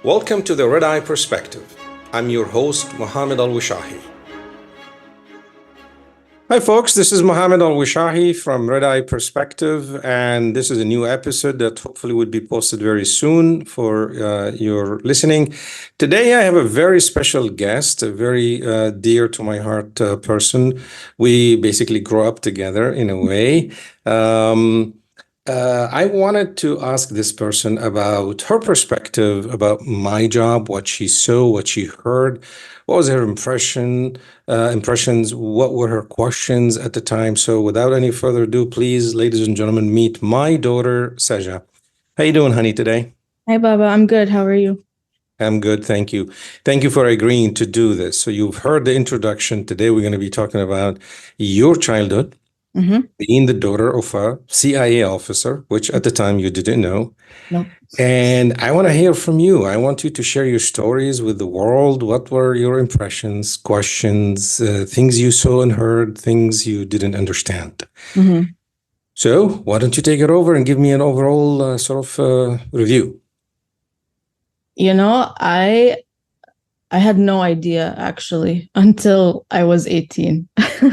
Welcome to the Red Eye Perspective. I'm your host, Mohammad Al-Wishahi. Hi, folks. This is Mohammad Al-Wishahi from Red Eye Perspective, and this is a new episode that hopefully would be posted very soon for your listening. Today, I have a very special guest, a very dear to my heart person. We basically grew up together in a way. I wanted to ask this person about her perspective about my job, what she saw, what she heard, what was her impressions, what were her questions at the time. So without any further ado, please, ladies and gentlemen, meet my daughter, Saja. How you doing, honey, today? Hi, Baba. I'm good. How are you? I'm good, thank you. Thank you for agreeing to do this. So you've heard the introduction. Today we're going to be talking about your childhood, being the daughter of a CIA officer, which at the time you didn't know. No. And I want to hear from you. I want you to share your stories with the world. What were your impressions, questions, things you saw and heard, things you didn't understand? So why don't you take it over and give me an overall review? I had no idea actually until I was 18,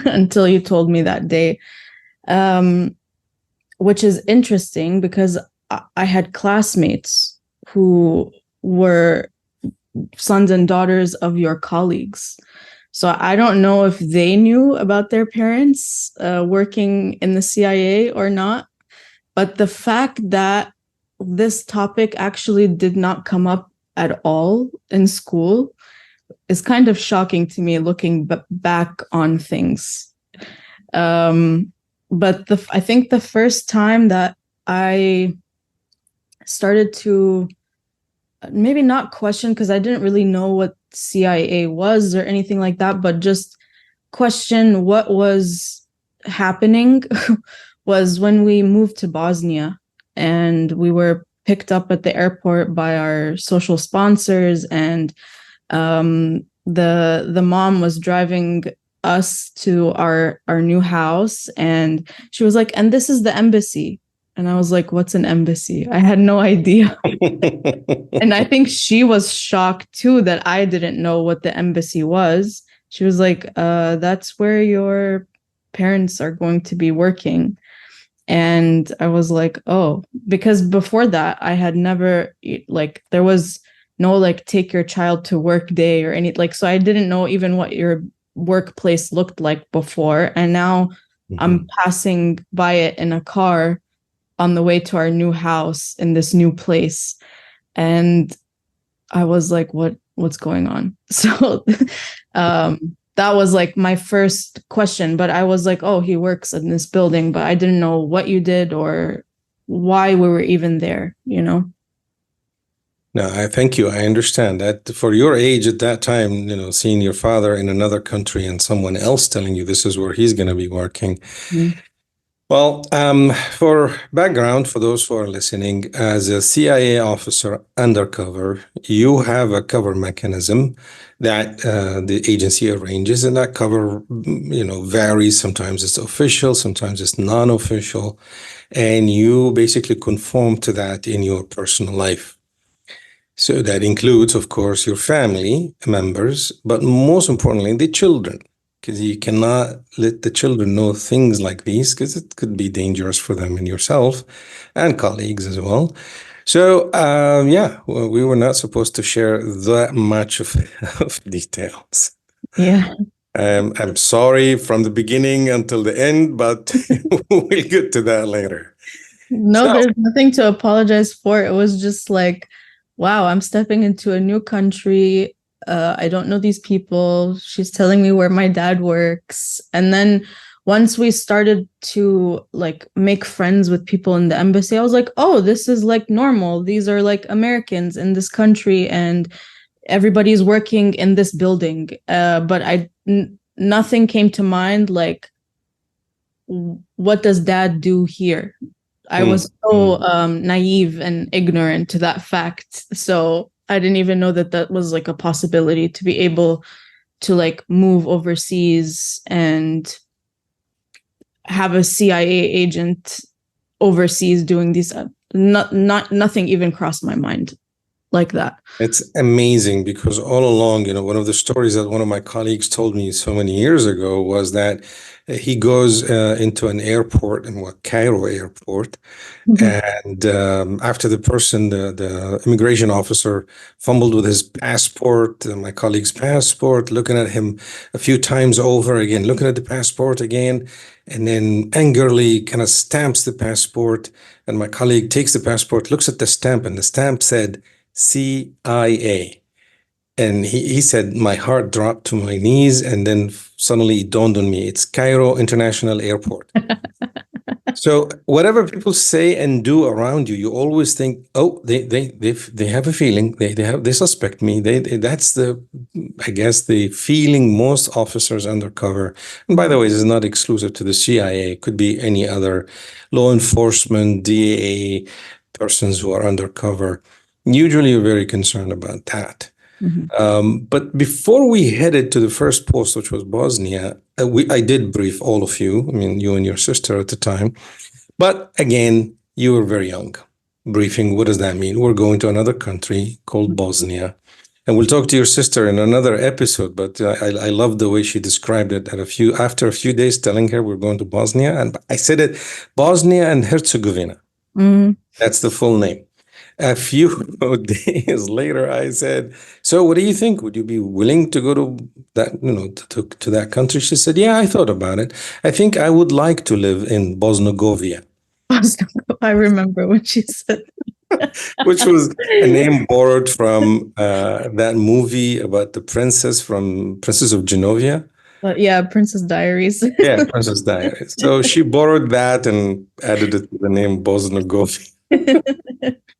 until you told me that day, which is interesting because I had classmates who were sons and daughters of your colleagues. So I don't know if they knew about their parents working in the CIA or not, but the fact that this topic actually did not come up at all in school is kind of shocking to me looking back on things. But I think the first time that I started to maybe not question, because I didn't really know what CIA was or anything like that, but just question what was happening was when we moved to Bosnia and we were picked up at the airport by our social sponsors, and the mom was driving us to our new house, and she was like, and this is the embassy. And I was like, what's an embassy? I had no idea. And I think she was shocked too that I didn't know what the embassy was. She was like, that's where your parents are going to be working. And I was like, oh, because before that, I had never, there was no, take your child to work day or so I didn't know even what your workplace looked like before. And now I'm passing by it in a car on the way to our new house in this new place. And I was like, what's going on? So, that was my first question, but I was like, oh, he works in this building, but I didn't know what you did or why we were even there, No, I thank you. I understand that for your age at that time, seeing your father in another country and someone else telling you this is where he's going to be working. Well, for background, for those who are listening, as a CIA officer undercover, you have a cover mechanism that the agency arranges, and that cover, varies. Sometimes it's official, sometimes it's non-official, and you basically conform to that in your personal life. So that includes, of course, your family members, but most importantly, the children. Because you cannot let the children know things like these because it could be dangerous for them and yourself and colleagues as well. So, we were not supposed to share that much of details. Yeah. I'm sorry from the beginning until the end, but we'll get to that later. No, there's nothing to apologize for. It was just wow, I'm stepping into a new country. I don't know these people. She's telling me where my dad works. And then once we started to make friends with people in the embassy, I was like, oh, this is normal. These are Americans in this country and everybody's working in this building. But nothing came to mind. What does dad do here? I was so naive and ignorant to that fact. So I didn't even know that was a possibility to be able to move overseas and have a CIA agent overseas doing these. Nothing even crossed my mind. like that. It's amazing because all along, one of the stories that one of my colleagues told me so many years ago was that he goes into an airport in Cairo airport, Mhm. and after the immigration officer fumbled with his passport, my colleague's passport, looking at him a few times over again, looking at the passport again, and then angrily kind of stamps the passport. And my colleague takes the passport, looks at the stamp, and the stamp said CIA. And he said, my heart dropped to my knees, and then suddenly it dawned on me, it's Cairo International Airport. So whatever people say and do around you, you always think, oh, they have a feeling, they suspect me. That's the, I guess, the feeling most officers undercover. And by the way, this is not exclusive to the CIA. It could be any other law enforcement, DAA persons who are undercover. Usually, you're very concerned about that. Mhm. But before we headed to the first post, which was Bosnia, I did brief all of you. I mean, you and your sister at the time. But again, you were very young. Briefing, what does that mean? We're going to another country called Bosnia. And we'll talk to your sister in another episode, but I love the way she described it after a few days telling her we're going to Bosnia. And I said it, Bosnia and Herzegovina. Mhm. That's the full name. A few days later, I said, "So, what do you think? Would you be willing to go to to that country?" She said, "Yeah, I thought about it. I think I would like to live in Bosnia, I remember when she said, which was a name borrowed from that movie about the princess from Princess of Genovia. but yeah, Princess Diaries. Yeah, Princess Diaries. So she borrowed that and added it to the name Bosnia.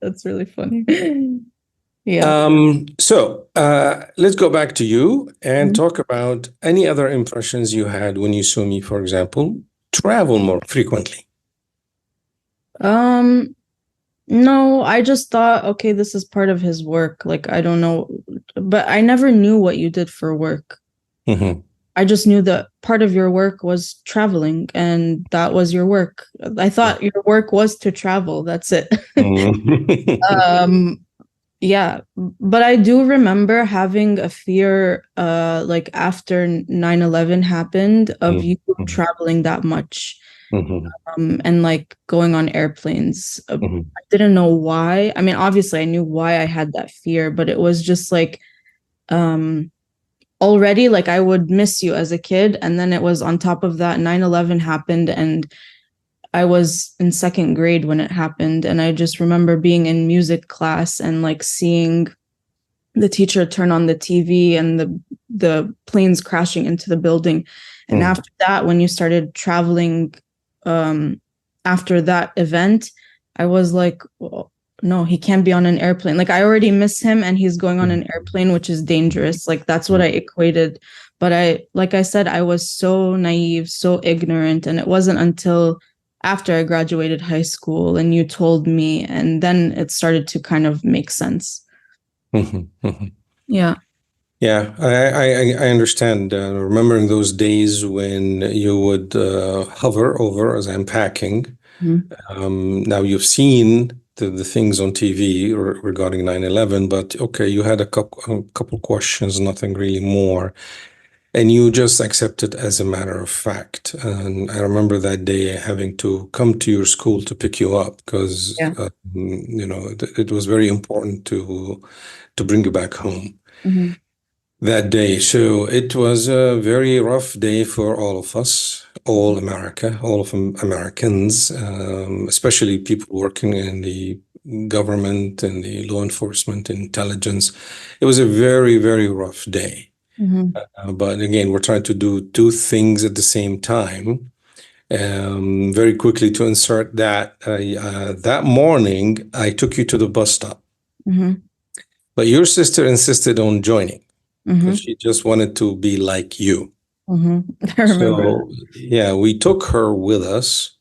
That's really funny. Yeah. Let's go back to you and Mhm. talk about any other impressions you had when you saw me, for example, travel more frequently. Um, no, I just thought, okay, this is part of his work. Like, I don't know, but I never knew what you did for work. Mhm. I just knew that part of your work was traveling, and that was your work. I thought your work was to travel. That's it. Mhm. Um, yeah, but I do remember having a fear, like after 9/11 happened, of you Mhm. traveling that much, Mhm. and like going on airplanes. Mhm. I didn't know why. I mean, obviously I knew why I had that fear, but it was just like, um, already like I would miss you as a kid. And then it was on top of that, 9/11 happened, and I was in second grade when it happened. And I just remember being in music class and like seeing the teacher turn on the TV and the planes crashing into the building. And Mhm. after that, when you started traveling, um, after that event, I was like, well, no, he can't be on an airplane. Like I already miss him and he's going on an airplane, which is dangerous. Like that's what I equated. But like I said, I was so naive, so ignorant. And it wasn't until after I graduated high school and you told me, and then it started to kind of make sense. Mhm. Mhm. Yeah. Yeah, I understand. Remembering those days when you would hover over as I'm packing. Mhm. Now you've seen the things on TV regarding 9/11, but okay, you had a couple questions, nothing really more, and you just accept it as a matter of fact. And I remember that day having to come to your school to pick you up because Yeah. it was very important to bring you back home Mhm. that day. So it was a very rough day for all of us, all America, all of Americans, especially people working in the government and the law enforcement, intelligence. It was a very, very rough day. Mhm. But again, we're trying to do two things at the same time. Very quickly to insert that, that morning, I took you to the bus stop, Mhm. but your sister insisted on joining because Mhm. she just wanted to be like you. Mhm. I remember that. So, yeah, we took her with us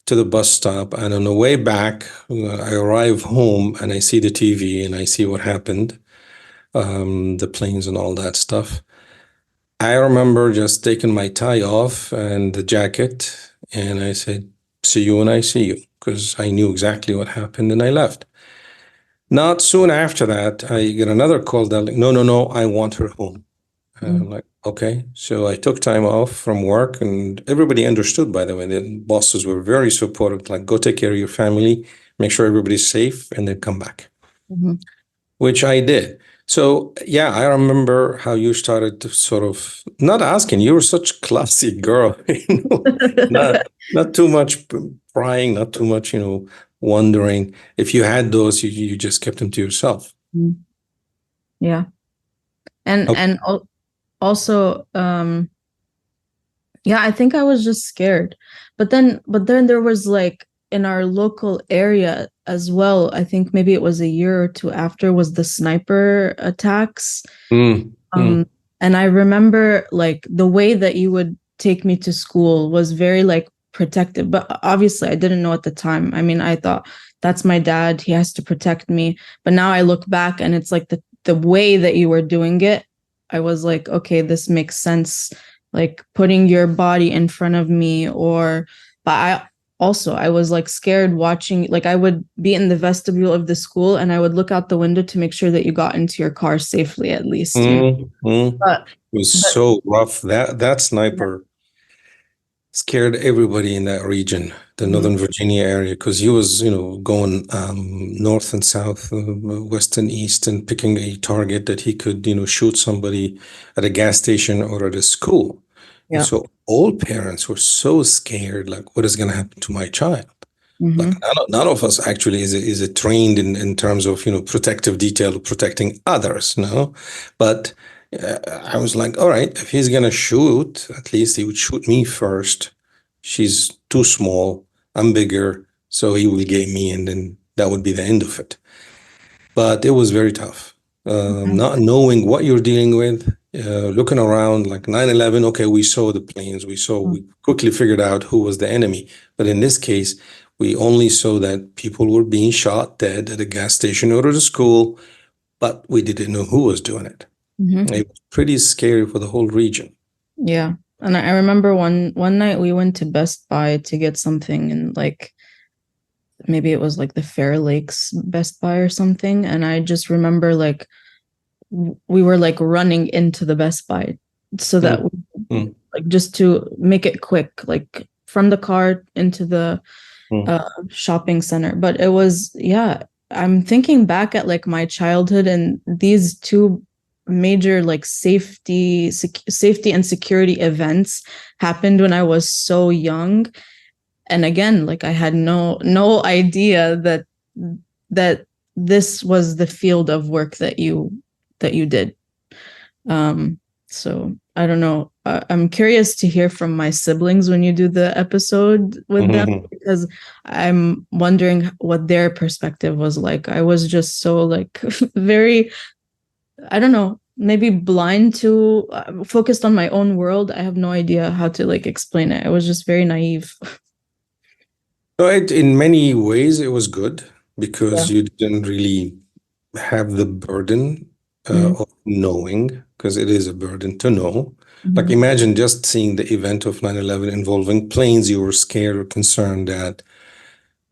to the bus stop. And on the way back, I arrive home and I see the TV and I see what happened, the planes and all that stuff. I remember just taking my tie off and the jacket, and I said, "See you when I see you," because I knew exactly what happened and I left. Not soon after that, I get another call that, like, no, no, no, I want her home. Mm, I'm like, okay. So I took time off from work, and everybody understood, by the way. The bosses were very supportive, like, go take care of your family, make sure everybody's safe, and then come back, mhm. which I did. So, yeah, I remember how you started to sort of not asking. You were such a classy girl, not too much prying, not too much, wondering. If you had those, you just kept them to yourself. Mm, yeah. And Okay. and also, yeah, I think I was just scared. But then there was like in our local area as well, I think maybe it was a year or two after was the sniper attacks. Mm, mm, Um, and I remember like the way that you would take me to school was very like protective, but obviously I didn't know at the time. I mean, I thought that's my dad, he has to protect me. But now I look back and it's like the way that you were doing it, I was like, okay, this makes sense. Like putting your body in front of me or but I was like scared watching, like I would be in the vestibule of the school and I would look out the window to make sure that you got into your car safely at least, you know. mm, mm. But It was but so rough. That sniper scared everybody in that region, the mhm, Northern Virginia area, because he was, going north and south, west and east, and picking a target that he could, shoot somebody at a gas station or at a school. And yeah. so all parents were so scared, like, what is going to happen to my child? Like Hmm. none of us actually is it trained in terms of protective detail, protecting others, no. But I was like, all right, if he's gonna shoot, at least he would shoot me first. She's too small, I'm bigger, so he will get me, and then that would be the end of it. But it was very tough. Not knowing what you're dealing with, looking around like 9/11. Okay, we saw the planes, we quickly figured out who was the enemy. But in this case, we only saw that people were being shot dead at a gas station or at a school, but we didn't know who was doing it. Hmm. It was pretty scary for the whole region. Yeah. And I remember one night we went to Best Buy to get something and like maybe it was like the Fair Lakes Best Buy or something. And I just remember like we were like running into the Best Buy so that Mm, mm, like just to make it quick, like from the car into the mm, shopping center. But it was, yeah, I'm thinking back at like my childhood and these two major like safety and security events happened when I was so young. And again, like I had no idea that this was the field of work that you did. Um, so I don't know. I'm curious to hear from my siblings when you do the episode with them mhm. because I'm wondering what their perspective was like. I was just so like very, I don't know, maybe blind to focused on my own world. I have no idea how to like explain it. I was just very naive. So in many ways, it was good Yeah. because you didn't really have the burden Mm-hmm. of knowing, because it is a burden to know. Like, Mm-hmm. imagine just seeing the event of 9/11 involving planes. You were scared or concerned that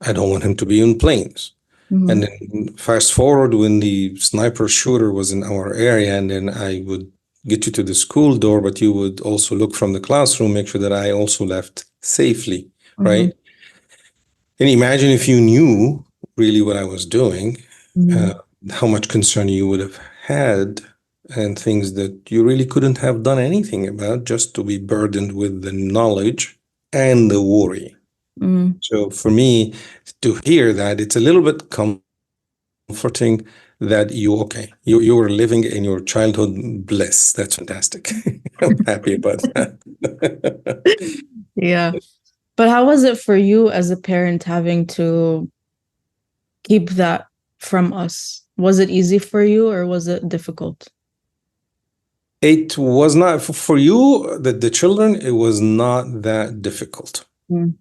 I don't want him to be in planes. And Mm-hmm. then fast forward when the sniper shooter was in our area, and then I would get you to the school door, but you would also look from the classroom, make sure that I also left safely, Mm-hmm. right? And imagine if you knew really what I was doing, uh, Mm-hmm. how much concern you would have had, and things that you really couldn't have done anything about, just to be burdened with the knowledge and the worry. Mm-hmm. So for me, to hear that, it's a little bit comforting that you were living in your childhood bliss. That's fantastic. I'm happy about that. Yeah. But how was it for you as a parent having to keep that from us? Was it easy for you or was it difficult? It was not for you, the children, it was not that difficult. Mm,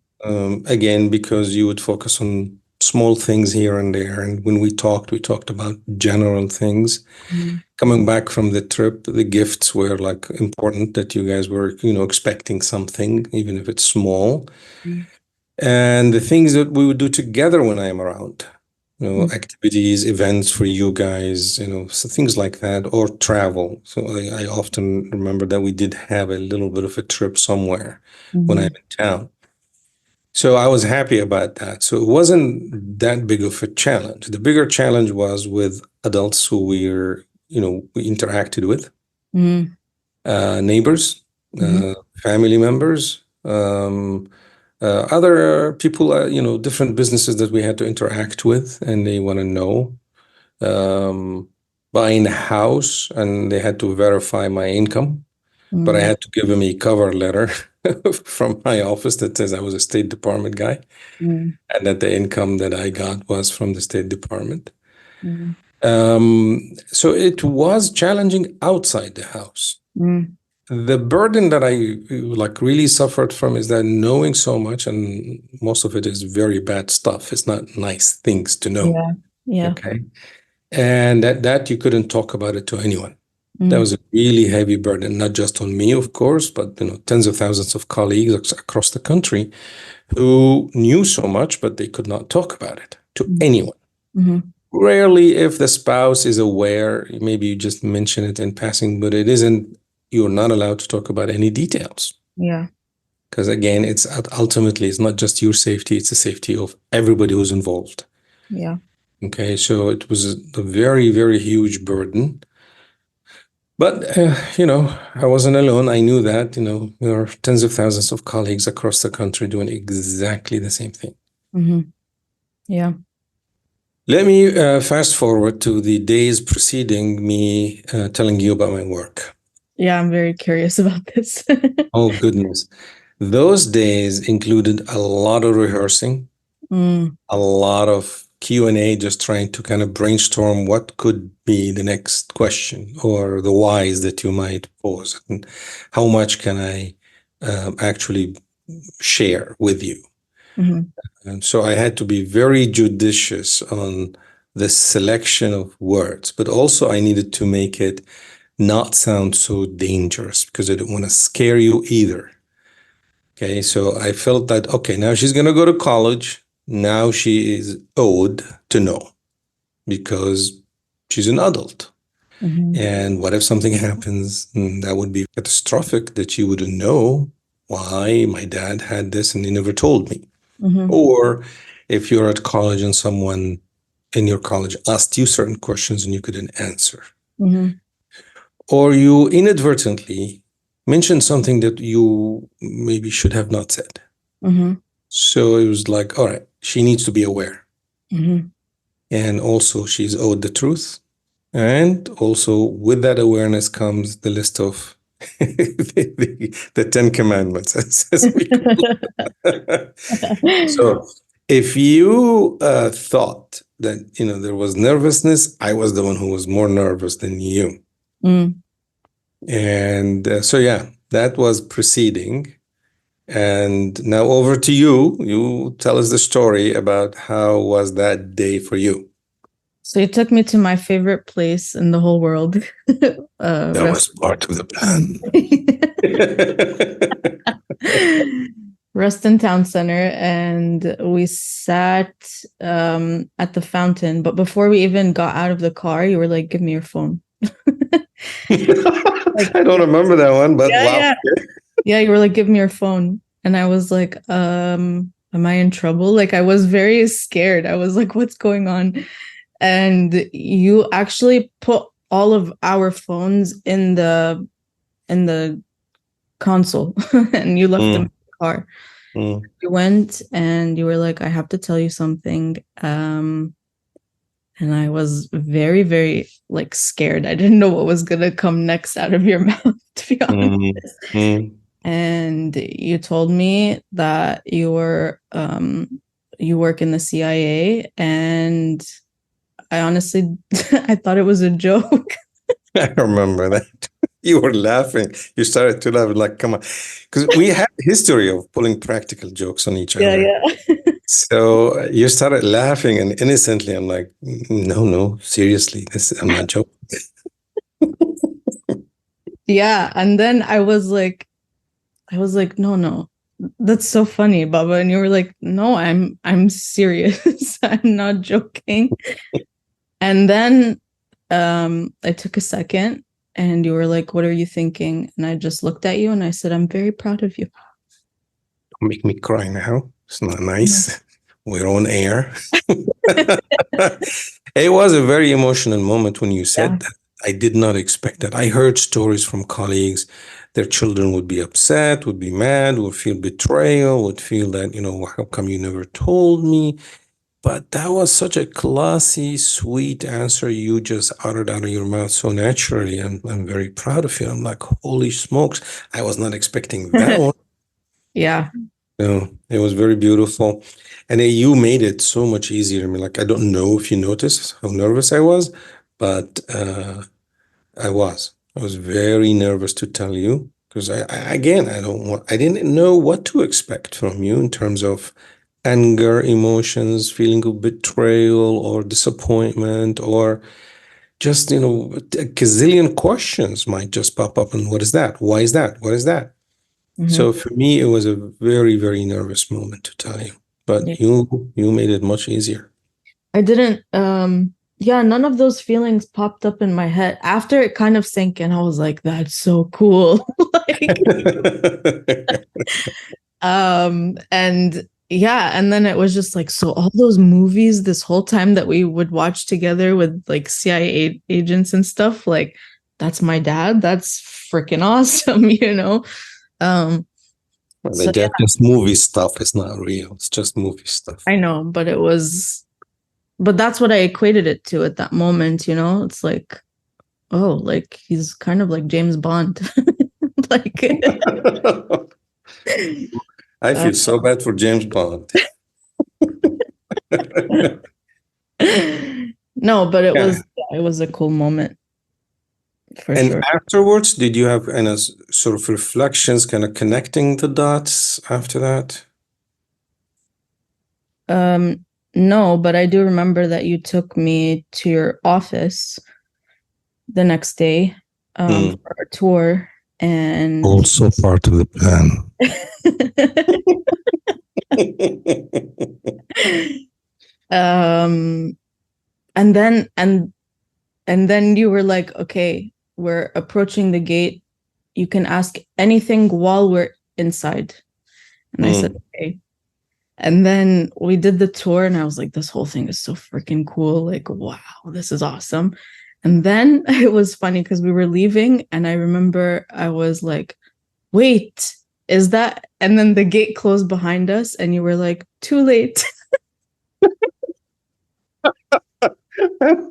Again, because you would focus on small things here and there. And when we talked about general things. mm, Coming back from the trip, the gifts were like important, that you guys were, expecting something, even if it's small. mm, And the things that we would do together when I am around. Mm. activities, events for you guys, so things like that, or travel. So I often remember that we did have a little bit of a trip somewhere when I'm Mhm. in town. So I was happy about that. So it wasn't that big of a challenge. The bigger challenge was with adults who we interacted with, Mhm. neighbors, Mhm. family members, other people, different businesses that we had to interact with, and they want to know. Buying a house, and they had to verify my income, but I Mhm. had to give them a cover letter from my office that says I was a State Department guy Mhm. and that the income that I got was from the State Department. Mhm. So it was challenging outside the house. Mhm. The burden that I like really suffered from is that knowing so much, and most of it is very bad stuff. It's not nice things to know. Yeah. Yeah. Okay. And that you couldn't talk about it to anyone. That Mm. was a really heavy burden, not just on me, of course, but tens of thousands of colleagues across the country who knew so much, but they could not talk about it to anyone. Mhm. Rarely, if the spouse is aware, maybe you just mention it in passing, but it isn't, you're not allowed to talk about any details. Yeah. Because again, it's ultimately, it's not just your safety, it's the safety of everybody who's involved. Yeah. Okay, so it was a very, very huge burden. But, I wasn't alone. I knew that, there are tens of thousands of colleagues across the country doing exactly the same thing. Mhm. Yeah. Let me fast forward to the days preceding me telling you about my work. Yeah, I'm very curious about this. Oh, goodness. Those days included a lot of rehearsing, Mm. a lot of Q&A, just trying to kind of brainstorm what could be the next question or the whys that you might pose, and how much can I actually share with you. Mhm. And so I had to be very judicious on the selection of words, but also I needed to make it not sound so dangerous because I didn't want to scare you either. Okay, so I felt that, okay, now she's going to go to college. Now she is owed to know because she's an adult. Mhm. And what if something happens? That would be catastrophic that you wouldn't know why my dad had this and he never told me. Mhm. Or if you're at college and someone in your college asked you certain questions and you couldn't answer. Mhm. Or you inadvertently mentioned something that you maybe should have not said. Mhm. So it was like, all right, she needs to be aware. Mhm. And also, she's owed the truth. And also, with that awareness comes the list of the 10 Commandments, as we call it. So if you thought that, there was nervousness, I was the one who was more nervous than you. Mm. And so, yeah, that was preceding. And now over to you. You tell us the story about how was that day for you. So you took me to my favorite place in the whole world, That rest was part of the plan. Reston Town Center, and we sat at the fountain. But before we even got out of the car, you were like, "Give me your phone." Like, I don't remember that one, but yeah, wow. yeah, yeah. You were like, "Give me your phone," and I was like, am I in trouble?" Like, I was very scared. I was like, "What's going on?" And you actually put all of our phones in the console, and you left them in Mm, the car. mm, You went and you were like, "I have to tell you something." And I was very, very like scared. I didn't know what was gonna come next out of your mouth, to be honest. mm, mm. And you told me that you work in the CIA, and I honestly I thought it was a joke. I remember that. You were laughing. You started to laugh, like, come on. Because we have a history of pulling practical jokes on each Yeah, other. yeah. So you started laughing, and innocently, I'm like, no, no, seriously, I'm not joking. Yeah. And then I was like, no, no. That's so funny, Baba. And you were like, no, I'm serious. I'm not joking. And then I took a second and you were like, what are you thinking? And I just looked at you and I said, I'm very proud of you. Don't make me cry now. It's not nice. We're on air. It was a very emotional moment when you Yeah. said that. I did not expect that. I heard stories from colleagues. Their children would be upset, would be mad, would feel betrayal, would feel that, how come you never told me? But that was such a classy, sweet answer you just uttered out of your mouth so naturally. I'm very proud of you. I'm like, holy smokes. I was not expecting that one. Yeah. No, it was very beautiful. And you made it so much easier. I mean, like, I don't know if you noticed how nervous I was, but I was. I was very nervous to tell you because again, I didn't know what to expect from you in terms of anger, emotions, feeling of betrayal or disappointment, or just, a gazillion questions might just pop up. And what is that? Why is that? What is that? Mhm. So for me, it was a very, very nervous moment to tell you, Yeah. but you made it much easier. I didn't yeah, none of those feelings popped up in my head. After it kind of sank in, I was like, that's so cool. Like and yeah, and then it was just like, so all those movies this whole time that we would watch together with like CIA agents and stuff, like that's my dad. That's freaking awesome, you know? Um so That's just movie stuff. It's not real. It's just movie stuff. I know, but that's what I equated it to at that moment, you know? It's like, oh, like he's kind of like James Bond. Like I uh, feel so bad for James Bond. no, but Yeah. it was a cool moment for And sure. afterwards, did you have any sort of reflections, kind of connecting the dots after that? Um, no, but I do remember that you took me to your office the next day Hmm. for a tour and Also part of the plan. um and then and then you were like, okay, we're approaching the gate. You can ask anything while we're inside. And I said, Hmm. okay. And then we did the tour, and I was like, this whole thing is so freaking cool. Like, wow, this is awesome. And then it was funny because we were leaving, and I remember I was like, wait, is that? And then the gate closed behind us, and you were like, too late.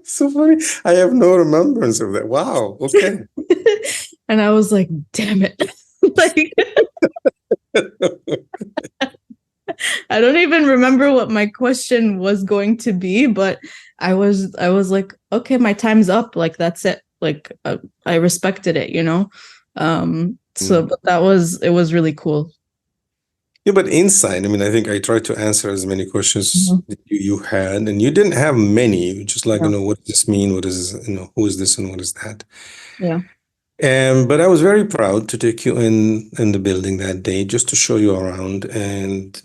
So funny. I have no remembrance of that. Wow. Okay. And I was like, damn it. Like, I don't even remember what my question was going to be, but I was like, okay, my time's up. Like that's it. Like I respected it, you know. So Mm. but it was really cool. Yeah, but inside, I mean, I think I tried to answer as many questions Mhm. that you had, and you didn't have many. You just like, Yeah. what does this mean? What is, who is this and what is that? Yeah. But I was very proud to take you in the building that day just to show you around, and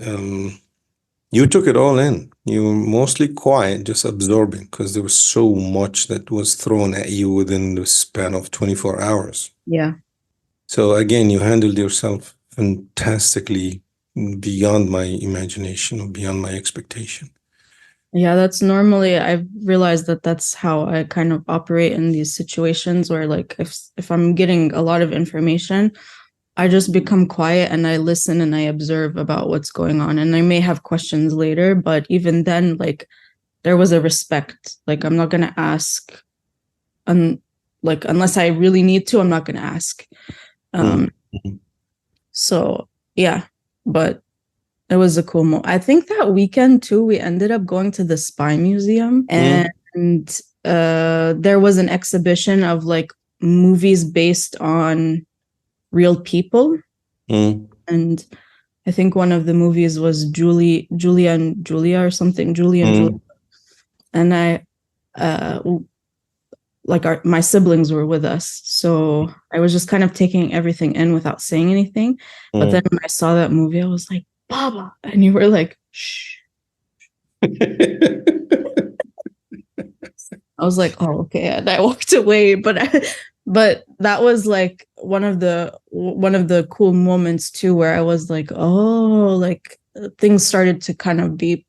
you took it all in. You were mostly quiet, just absorbing, because there was so much that was thrown at you within the span of 24 hours. Yeah. So again, you handled yourself fantastically beyond my imagination, beyond my expectation. Yeah, that's normally I've realized that that's how I kind of operate in these situations where like if I'm getting a lot of information, I just become quiet and I listen and I observe about what's going on. And I may have questions later, but even then, like there was a respect. Like I'm not gonna ask like unless I really need to, I'm not gonna ask. Um, Mhm. so yeah, but it was a cool moment. I think that weekend too, we ended up going to the Spy Museum Mm, and there was an exhibition of like movies based on real people. mm, And I think one of the movies was Julia and Julia or something, Julie and Julia. mm, And uh like my siblings were with us. So I was just kind of taking everything in without saying anything. But then when I saw that movie, I was like, Baba. And you were like, shh. I was like, oh, okay. And I walked away. But that was like one of the cool moments too, where I was like, oh, like things started to kind of be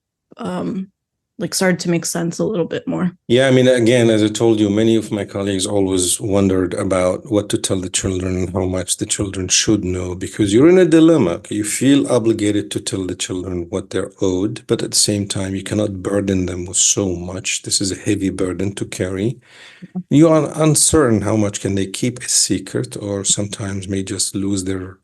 like started to make sense a little bit more. Yeah, I mean, again, as I told you, many of my colleagues always wondered about what to tell the children and how much the children should know because you're in a dilemma. You feel obligated to tell the children what they're owed, but at the same time, you cannot burden them with so much. This is a heavy burden to carry. You are uncertain how much can they keep a secret, or sometimes may just lose their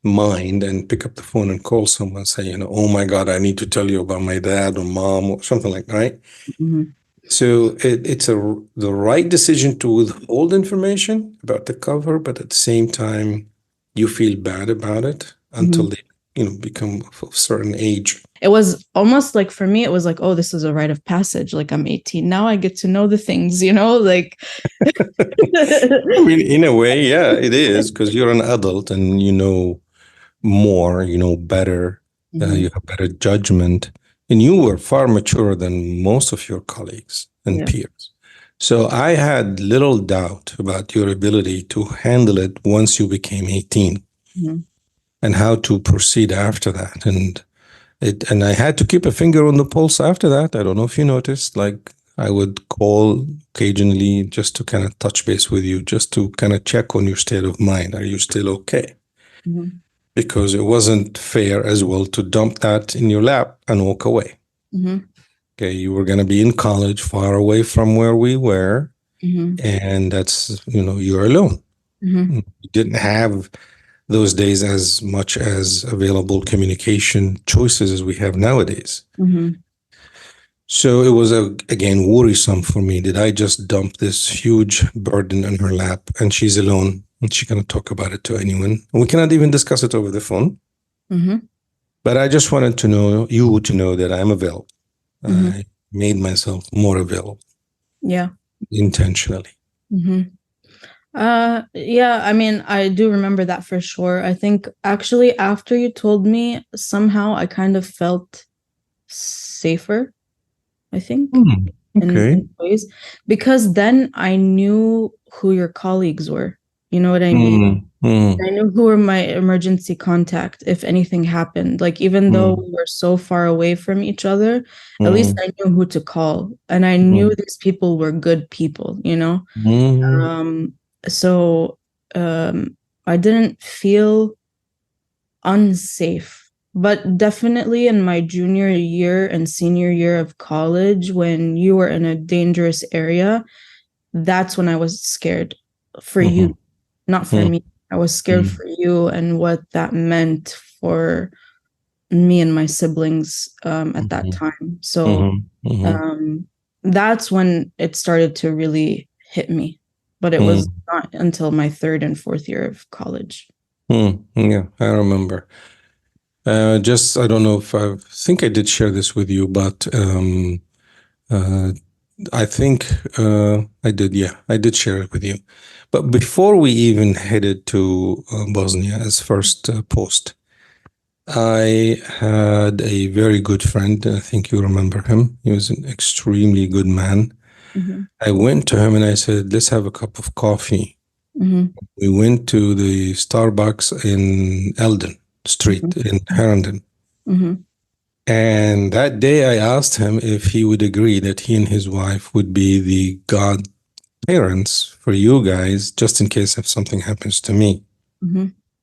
mind and pick up the phone and call someone, say, oh my God, I need to tell you about my dad or mom or something like that, right? Mm-hmm. So it's the right decision to withhold information about the cover, but at the same time, you feel bad about it until they, become of a certain age. It was almost like for me, it was like, oh, this is a rite of passage. Like I'm 18 now, I get to know the things, like. I mean, in a way, yeah, it is because you're an adult and you know more, you know better, you have better judgment, and you were far maturer than most of your colleagues and peers. So I had little doubt about your ability to handle it once you became 18 and how to proceed after that. And I had to keep a finger on the pulse after that. I don't know if you noticed, like I would call occasionally just to kind of touch base with you, just to kind of check on your state of mind. Are you still okay? Because it wasn't fair as well to dump that in your lap and walk away. Okay, you were going to be in college, far away from where we were, and that's, you're alone. You didn't have those days as much as available communication choices as we have nowadays. So it was, again, worrisome for me. Did I just dump this huge burden on her lap and she's alone and she cannot talk about it to anyone? We cannot even discuss it over the phone. But I just wanted to know, you to know that I'm available. I made myself more available. Yeah. Intentionally. Yeah, I mean, I do remember that for sure. I think actually after you told me, somehow I kind of felt safer, I think, in ways, because then I knew who your colleagues were. You know what I mean? I knew who were my emergency contact if anything happened. Like, even though we were so far away from each other, at least I knew who to call. And I knew these people were good people, So I didn't feel unsafe. But definitely in my junior year and senior year of college, when you were in a dangerous area, that's when I was scared for you, not for me. I was scared for you and what that meant for me and my siblings at that time. So that's when it started to really hit me. But it was not until my third and fourth year of college. Yeah, I remember. I don't know if I think I did share this with you, but I think I did. Yeah, I did share it with you. But before we even headed to Bosnia as first post, I had a very good friend. I think you remember him. He was an extremely good man. I went to him and I said, let's have a cup of coffee. We went to the Starbucks in Eldon Street in Herondon. And that day I asked him if he would agree that he and his wife would be the godparents for you guys, just in case if something happens to me.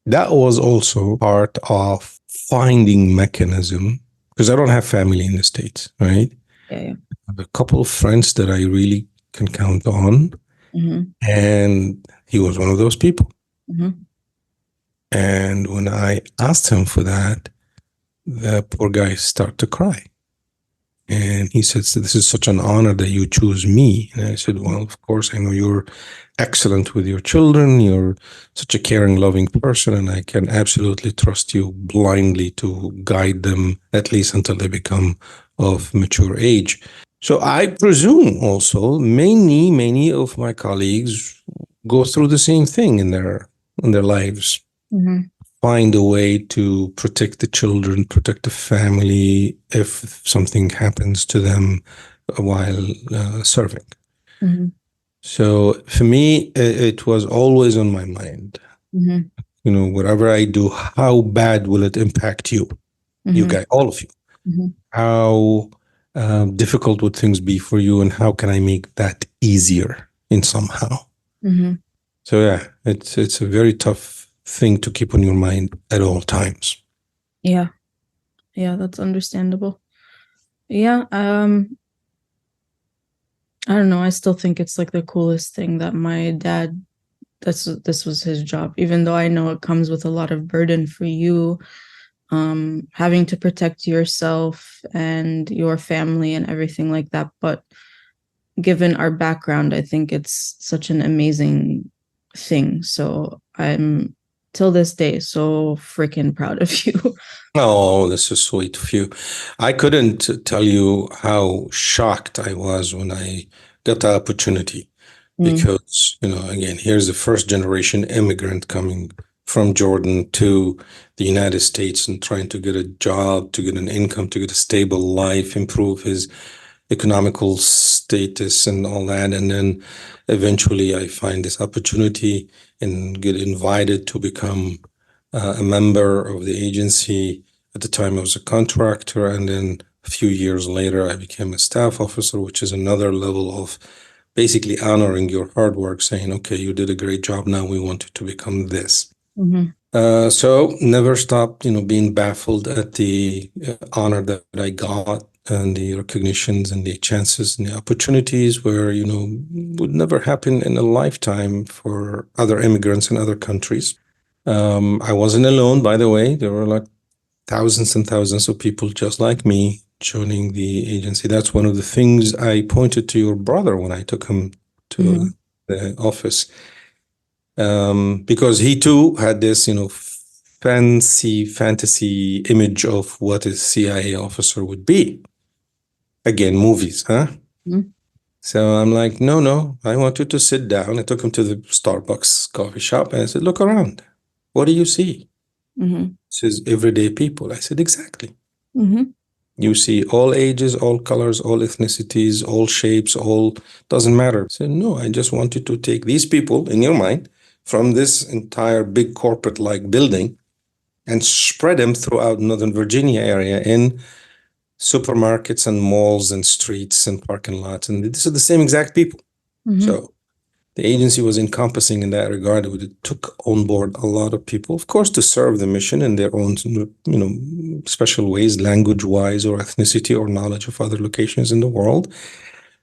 That was also part of finding mechanism, because I don't have family in the States, right? Yeah. I have a couple of friends that I really can count on. And he was one of those people. And when I asked him for that, the poor guy started to cry. And he said, so this is such an honor that you choose me. And I said, well, of course, I know you're excellent with your children. You're such a caring, loving person, and I can absolutely trust you blindly to guide them, at least until they become of mature age. So I presume also many of my colleagues go through the same thing in their lives. Mm-hmm. Find a way to protect the children, protect the family if something happens to them while serving. Mm-hmm. So for me, it was always on my mind. Mm-hmm. You know, whatever I do, how bad will it impact you? You Mm-hmm. guys, all of you. Mm-hmm. How difficult would things be for you, and how can I make that easier in somehow? Mm-hmm. So yeah, it's a very tough thing to keep on your mind at all times. Yeah. Yeah, that's understandable. Yeah, I don't know. I still think it's like the coolest thing that my dad, this was his job, even though I know it comes with a lot of burden for you, having to protect yourself and your family and everything like that. But given our background, I think it's such an amazing thing. So I'm till this day so freaking proud of you. Oh, this is sweet of you. I couldn't tell you how shocked I was when I got the opportunity Mm, because, you know, again, here's the first generation immigrant coming from Jordan to the United States and trying to get a job, to get an income, to get a stable life, improve his economical status and all that. And then eventually I find this opportunity and get invited to become a member of the agency. At the time, I was a contractor. And then a few years later, I became a staff officer, which is another level of basically honoring your hard work, saying, okay, you did a great job. Now we want you to become this. mhm, So never stopped, you know, being baffled at the honor that I got and the recognitions and the chances and the opportunities where, you know, would never happen in a lifetime for other immigrants in other countries. I wasn't alone, by the way. There were like thousands and thousands of people just like me joining the agency. That's one of the things I pointed to your brother when I took him to mhm, the office, because he too had this, you know, fantasy image of what a CIA officer would be. Again, movies, huh? mhm, So I'm like, no, no, I want you to sit down. I took him to the Starbucks coffee shop and I said, look around. What do you see? mhm, It says everyday people. I said, exactly. mhm, You see all ages, all colors, all ethnicities, all shapes, all doesn't matter. I said, no, I just want you to take these people in your mind from this entire big corporate like building and spread them throughout Northern Virginia area in supermarkets and malls and streets and parking lots. And these are the same exact people. mhm, So the agency was encompassing in that regard. It took on board a lot of people, of course, to serve the mission in their own, you know, special ways, language-wise or ethnicity or knowledge of other locations in the world.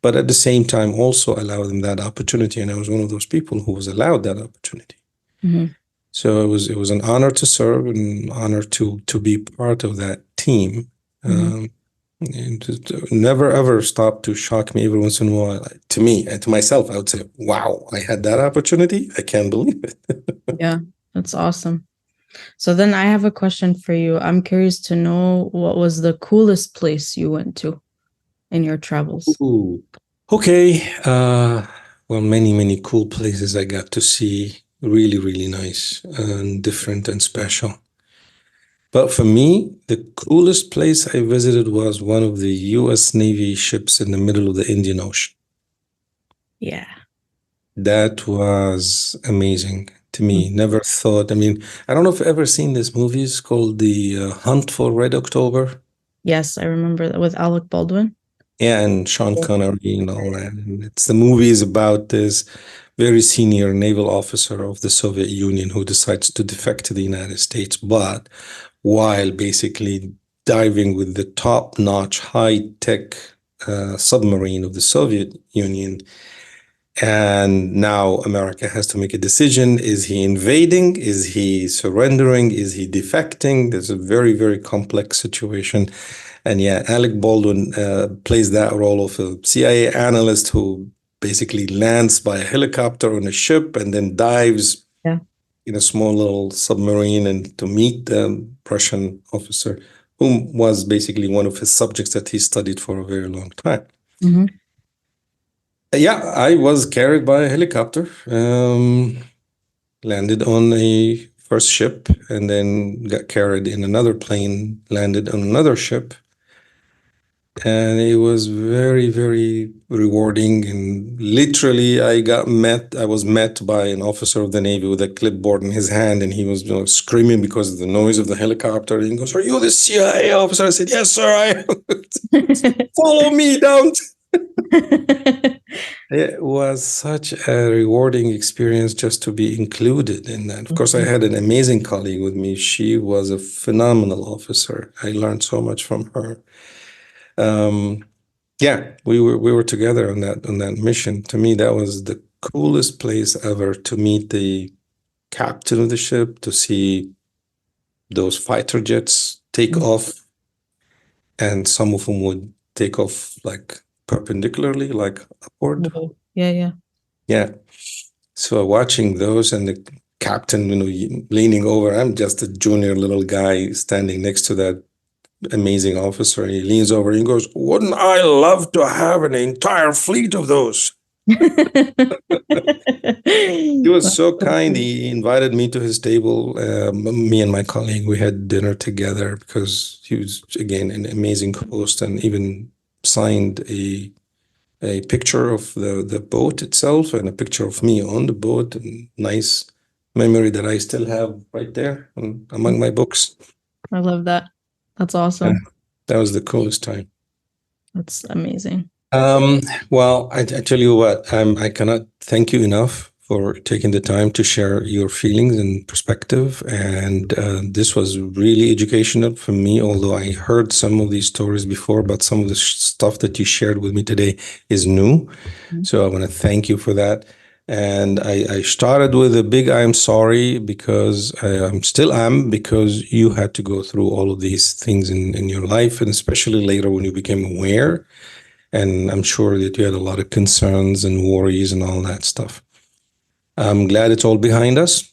But at the same time, also allow them that opportunity. And I was one of those people who was allowed that opportunity. mhm, So it was an honor to serve and an honor to be part of that team. mhm. And it never ever stopped to shock me every once in a while. To me and to myself, I would say, wow, I had that opportunity. I can't believe it. Yeah, that's awesome. So then I have a question for you. I'm curious to know what was the coolest place you went to in your travels? Ooh. Okay. Well, many cool places I got to see. Really, really nice and different and special. But for me, the coolest place I visited was one of the US Navy ships in the middle of the Indian Ocean. Yeah. That was amazing to me. Never thought, I mean, I don't know if you've ever seen this movie. It's called The Hunt for Red October. Yes, I remember that with Alec Baldwin. Yeah, and Sean Yeah. Connery and all that. And it's the movie is about this very senior naval officer of the Soviet Union who decides to defect to the United States, but while basically diving with the top-notch, high-tech submarine of the Soviet Union. And now America has to make a decision. Is he invading? Is he surrendering? Is he defecting? There's a very complex situation. And yeah, Alec Baldwin plays that role of a CIA analyst who basically lands by a helicopter on a ship and then dives Yeah. in a small little submarine and to meet the Russian officer, whom was basically one of his subjects that he studied for a very long time. Mhm. Yeah, I was carried by a helicopter, landed on a first ship, and then got carried in another plane, landed on another ship. And it was very, very rewarding. And literally, I was met by an officer of the Navy with a clipboard in his hand, and he was, screaming because of the noise of the helicopter. And he goes, "Are you the CIA officer?" I said, "Yes, sir, I am." "Follow me down." It was such a rewarding experience just to be included in that. Of course, I had an amazing colleague with me. She was a phenomenal officer. I learned so much from her. Yeah, we were together on that mission. To me, that was the coolest place ever, to meet the captain of the ship, to see those fighter jets take off, and some of them would take off like perpendicularly, like upward. Yeah. Yeah. So watching those, and the captain, leaning over. I'm just a junior little guy standing next to that amazing officer, and he leans over and he goes, "Wouldn't I love to have an entire fleet of those?" He was so kind. He invited me to his table. Me and my colleague, we had dinner together because he was, again, an amazing host, and even signed a picture of the boat itself and a picture of me on the boat. And nice memory that I still have right there among my books. I love that. That's awesome. That was the coolest time. That's amazing. Well, I tell you what, I cannot thank you enough for taking the time to share your feelings and perspective. And this was really educational for me, although I heard some of these stories before, but some of the stuff that you shared with me today is new. So I want to thank you for that. And I started with a big I'm sorry, because I'm still am, because you had to go through all of these things in your life, and especially later when you became aware. And I'm sure that you had a lot of concerns and worries and all that stuff. I'm glad it's all behind us.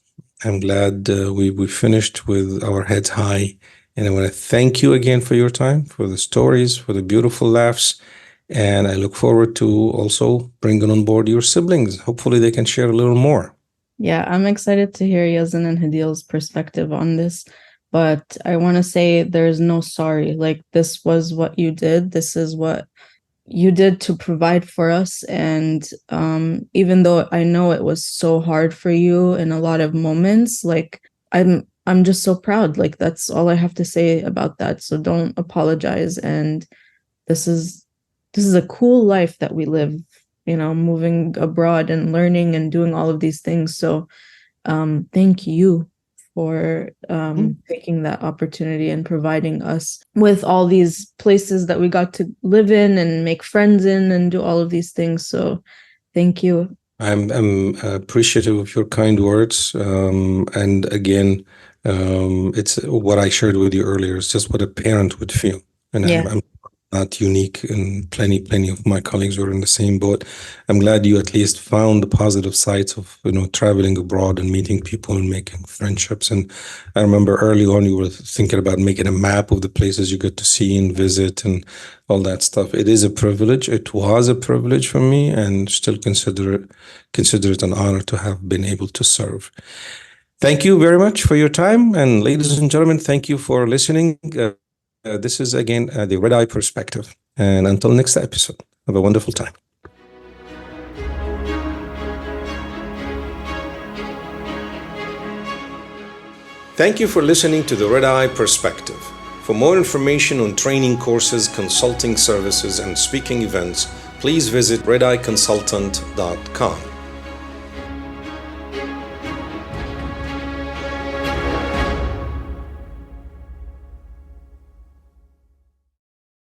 I'm glad we finished with our heads high. And I want to thank you again for your time, for the stories, for the beautiful laughs. And I look forward to also bringing on board your siblings. Hopefully they can share a little more. Yeah, I'm excited to hear Yazin and Hadil's perspective on this. But I want to say there's no sorry. Like, this was what you did. This is what you did to provide for us. And even though I know it was so hard for you in a lot of moments, like, I'm just so proud. Like, that's all I have to say about that. So don't apologize. And this is a cool life that we live, moving abroad and learning and doing all of these things. So thank you for taking that opportunity and providing us with all these places that we got to live in and make friends in and do all of these things. So thank you. I'm appreciative of your kind words. And again, it's what I shared with you earlier. It's just what a parent would feel. And Yeah. I'm not unique, and plenty of my colleagues were in the same boat. I'm glad you at least found the positive sides of, traveling abroad and meeting people and making friendships. And I remember early on you were thinking about making a map of the places you get to see and visit and all that stuff. It is a privilege. It was a privilege for me, and still consider it an honor to have been able to serve. Thank you very much for your time. And ladies and gentlemen, thank you for listening. This is again the Red Eye Perspective. And until next episode, have a wonderful time. Thank you for listening to the Red Eye Perspective. For more information on training courses, consulting services, and speaking events, please visit redeyeconsultant.com.